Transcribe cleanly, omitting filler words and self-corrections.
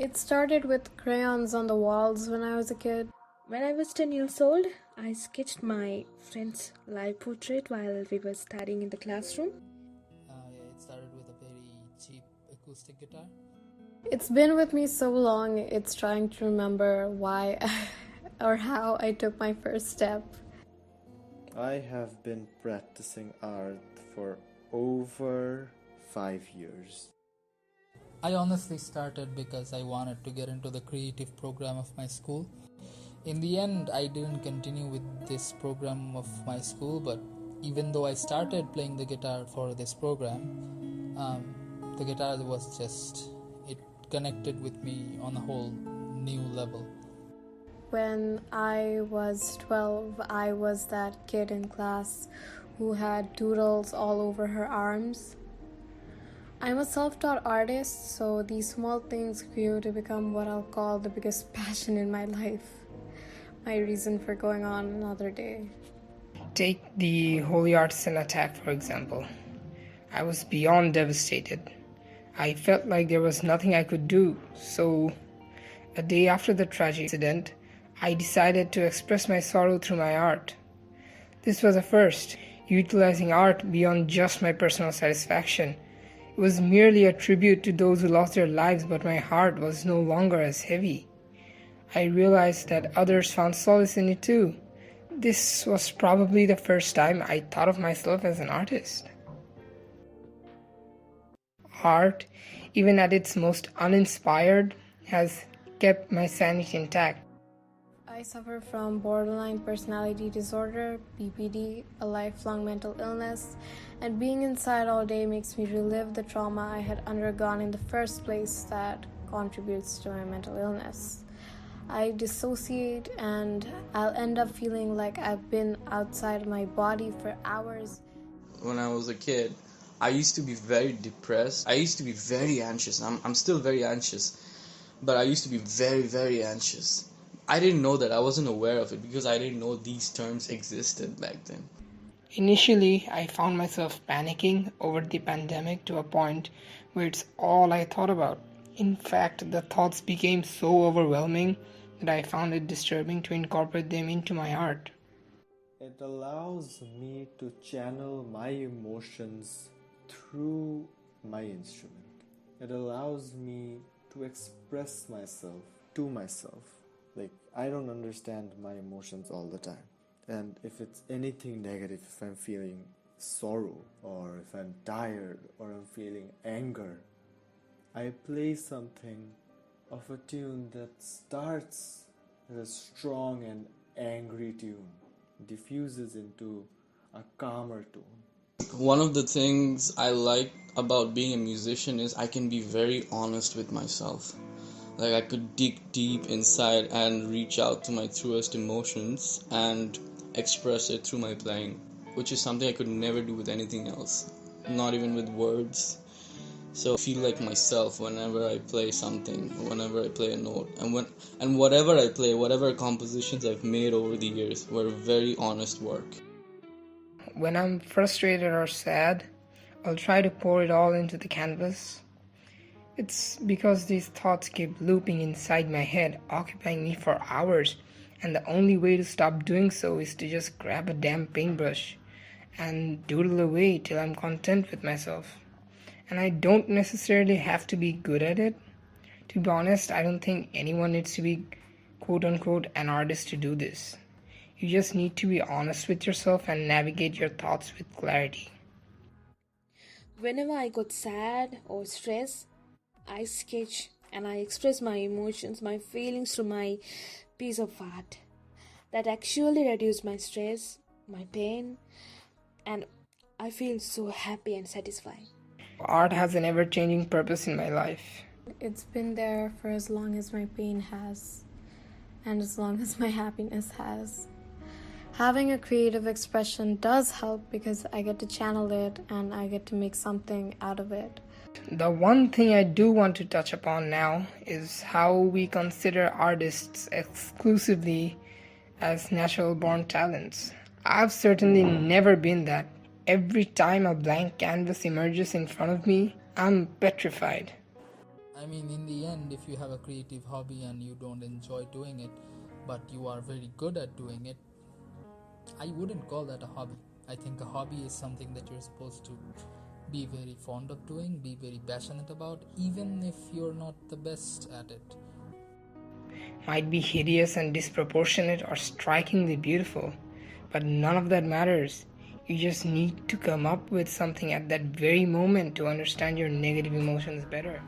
It started with crayons on the walls when I was a kid. When I was 10 years old, I sketched my friend's live portrait while we were studying in the classroom. It started with a very cheap acoustic guitar. It's been with me so long, it's trying to remember why or how I took my first step. I have been practicing art for over 5 years. I honestly started because I wanted to get into the creative program of my school. In the end, I didn't continue with this program of my school, but even though I started playing the guitar for this program, the guitar was it connected with me on a whole new level. When I was 12, I was that kid in class who had doodles all over her arms. I'm a self-taught artist, so these small things grew to become what I'll call the biggest passion in my life. My reason for going on another day. Take the Holy Artisan attack, for example. I was beyond devastated. I felt like there was nothing I could do, so a day after the tragic incident, I decided to express my sorrow through my art. This was a first, utilizing art beyond just my personal satisfaction. It was merely a tribute to those who lost their lives, but my heart was no longer as heavy. I realized that others found solace in it too. This was probably the first time I thought of myself as an artist. Art, even at its most uninspired, has kept my sanity intact. I suffer from borderline personality disorder, BPD, a lifelong mental illness, and being inside all day makes me relive the trauma I had undergone in the first place that contributes to my mental illness. I dissociate and I'll end up feeling like I've been outside my body for hours. When I was a kid, I used to be very depressed. I used to be very anxious. I'm still very anxious, but I used to be very, very anxious. I didn't know that. I wasn't aware of it because I didn't know these terms existed back then. Initially, I found myself panicking over the pandemic to a point where it's all I thought about. In fact, the thoughts became so overwhelming that I found it disturbing to incorporate them into my art. It allows me to channel my emotions through my instrument. It allows me to express myself to myself. Like, I don't understand my emotions all the time. And if it's anything negative, if I'm feeling sorrow, or if I'm tired, or I'm feeling anger, I play something of a tune that starts as a strong and angry tune, diffuses into a calmer tone. One of the things I like about being a musician is I can be very honest with myself. Like, I could dig deep inside and reach out to my truest emotions and express it through my playing, which is something I could never do with anything else, not even with words. So I feel like myself whenever I play something, whenever I play a note, and whatever I play, whatever compositions I've made over the years were very honest work. When I'm frustrated or sad, I'll try to pour it all into the canvas. It's because these thoughts keep looping inside my head, occupying me for hours, and the only way to stop doing so is to just grab a damn paintbrush and doodle away till I'm content with myself. And I don't necessarily have to be good at it. To be honest, I don't think anyone needs to be quote-unquote an artist to do this. You just need to be honest with yourself and navigate your thoughts with clarity. Whenever I got sad or stressed, I sketch and I express my emotions, my feelings through my piece of art. That actually reduced my stress, my pain, and I feel so happy and satisfied. Art has an ever-changing purpose in my life. It's been there for as long as my pain has, and as long as my happiness has. Having a creative expression does help because I get to channel it and I get to make something out of it. The one thing I do want to touch upon now is how we consider artists exclusively as natural-born talents. I've certainly never been that. Every time a blank canvas emerges in front of me, I'm petrified. I mean, in the end, if you have a creative hobby and you don't enjoy doing it, but you are very good at doing it, I wouldn't call that a hobby. I think a hobby is something that you're supposed to be very fond of doing, be very passionate about, even if you're not the best at it. Might be hideous and disproportionate or strikingly beautiful, but none of that matters. You just need to come up with something at that very moment to understand your negative emotions better.